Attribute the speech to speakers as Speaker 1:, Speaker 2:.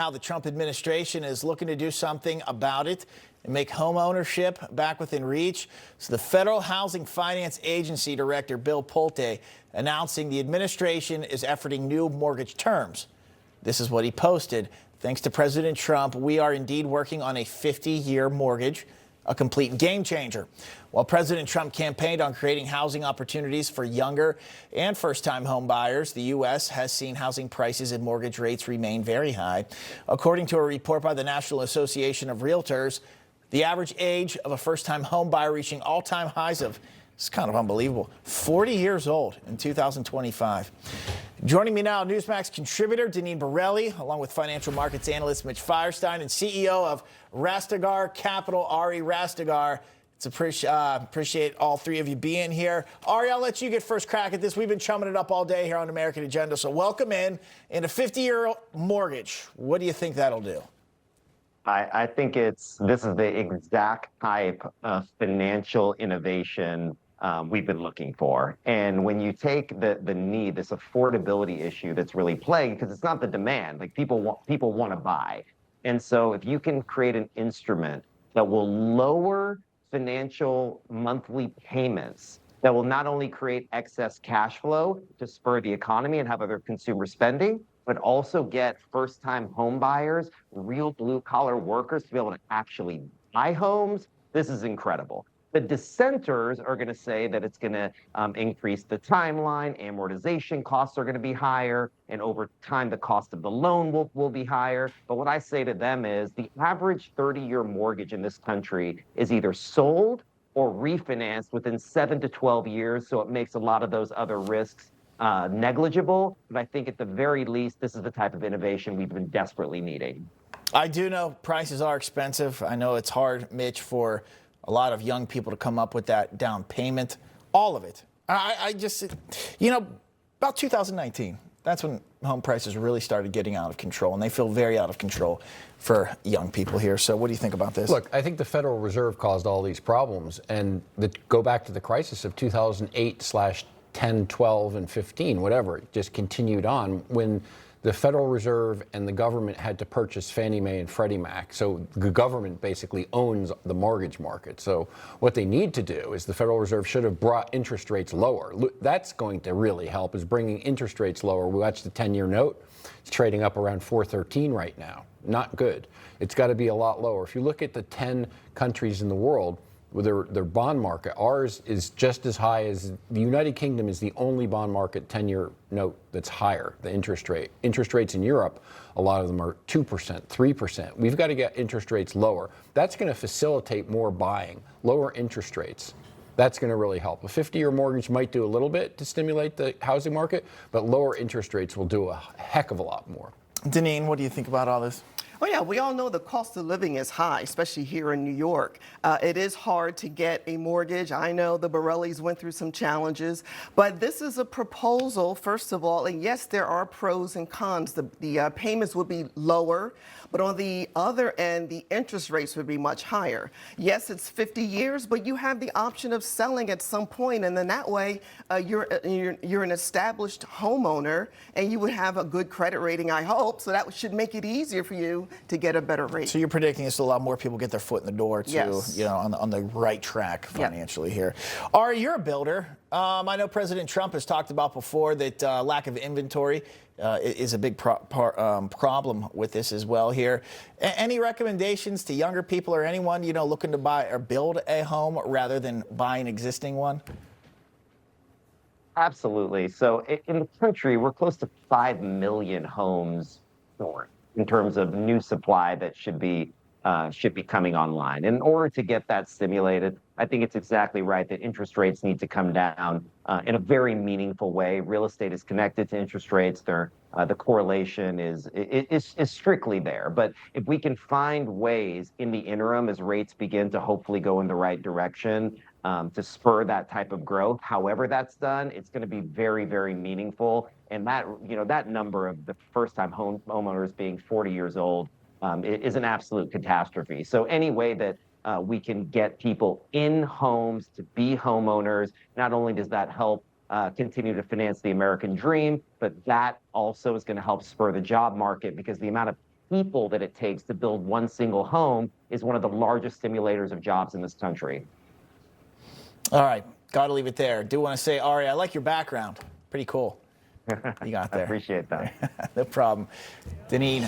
Speaker 1: Now the Trump administration is looking to do something about it and make home ownership back within reach. So the Federal Housing Finance Agency Director Bill Pulte announcing the administration is efforting new mortgage terms. This is what he posted. Thanks to President Trump, we are indeed working on a 50-year mortgage, a complete game changer. While President Trump campaigned on creating housing opportunities for younger and first-time home buyers, the U.S. has seen housing prices and mortgage rates remain very high. According to a report by the National Association of Realtors, the average age of a first-time home buyer reaching all-time highs of, it's kind of unbelievable, 40 years old in 2025. Joining me now, Newsmax contributor Deneen Borelli, along with financial markets analyst Mitch Firestein and CEO of Rastegar Capital, Ari Rastegar. It's appreciate all three of you being here. Ari, I'll let you get first crack at this. We've been chumming it up all day here on American Agenda, so welcome in a 50-year mortgage. What do you think that'll do?
Speaker 2: I think this is the exact type of financial innovation we've been looking for. And when you take the need, this affordability issue that's really plaguing, because it's not the demand, like people want to buy. And so if you can create an instrument that will lower financial monthly payments, that will not only create excess cash flow to spur the economy and have other consumer spending, but also get first-time home buyers, real blue-collar workers to be able to actually buy homes, this is incredible. The dissenters are going to say that it's going to increase the timeline, amortization costs are going to be higher, and over time the cost of the loan will be higher. But what I say to them is the average 30-year mortgage in this country is either sold or refinanced within 7 to 12 years, so it makes a lot of those other risks negligible. But I think at the very least, this is the type of innovation we've been desperately needing.
Speaker 1: I do know prices are expensive. I know it's hard, Mitch, for a lot of young people to come up with that down payment, all of it. I just, about 2019, that's when home prices really started getting out of control, and they feel very out of control for young people here. So what do you think about this?
Speaker 3: Look, I think the Federal Reserve caused all these problems, and go back to the crisis of 2008/10, 12, and 15, whatever. It just continued on when the Federal Reserve and the government had to purchase Fannie Mae and Freddie Mac. So the government basically owns the mortgage market. So what they need to do is the Federal Reserve should have brought interest rates lower. That's going to really help, is bringing interest rates lower. We watched the 10-year note. It's trading up around 4.13 right now. Not good. It's got to be a lot lower. If you look at the 10 countries in the world, with their bond market, ours is just as high as the United Kingdom is the only bond market 10-year note that's higher, the interest rate. Interest rates in Europe, a lot of them are 2%, 3%. We've got to get interest rates lower. That's going to facilitate more buying, lower interest rates. That's going to really help. A 50-year mortgage might do a little bit to stimulate the housing market, but lower interest rates will do a heck of a lot more.
Speaker 1: Deneen, what do you think about all this?
Speaker 4: Oh, yeah, we all know the cost of living is high, especially here in New York. It is hard to get a mortgage. I know the Borellis went through some challenges, but this is a proposal, first of all, and yes, there are pros and cons. The payments would be lower, but on the other end, the interest rates would be much higher. Yes, it's 50 years, but you have the option of selling at some point, and then that way you're an established homeowner, and you would have a good credit rating, I hope, so that should make it easier for you to get a better rate.
Speaker 1: So you're predicting this will allow more people get their foot in the door to,
Speaker 4: yes,
Speaker 1: on the right track financially here. Ari, you're a builder. I know President Trump has talked about before that lack of inventory is a big problem with this as well here. Any recommendations to younger people or anyone, looking to buy or build a home rather than buy an existing one?
Speaker 2: Absolutely. So in the country, we're close to 5 million homes stored in terms of new supply that should be coming online. In order to get that stimulated, I think it's exactly right that interest rates need to come down in a very meaningful way. Real estate is connected to interest rates. The correlation is strictly there. But if we can find ways in the interim, as rates begin to hopefully go in the right direction, to spur that type of growth, however that's done, it's going to be very, very meaningful. And that number of the first-time homeowners being 40 years old is an absolute catastrophe. So any way that we can get people in homes to be homeowners, not only does that help continue to finance the American dream, but that also is going to help spur the job market, because the amount of people that it takes to build one single home is one of the largest stimulators of jobs in this country.
Speaker 1: All right, got to leave it there. Do want to say, Ari, I like your background. Pretty cool. You got there.
Speaker 2: I appreciate that.
Speaker 1: No problem. Deneen.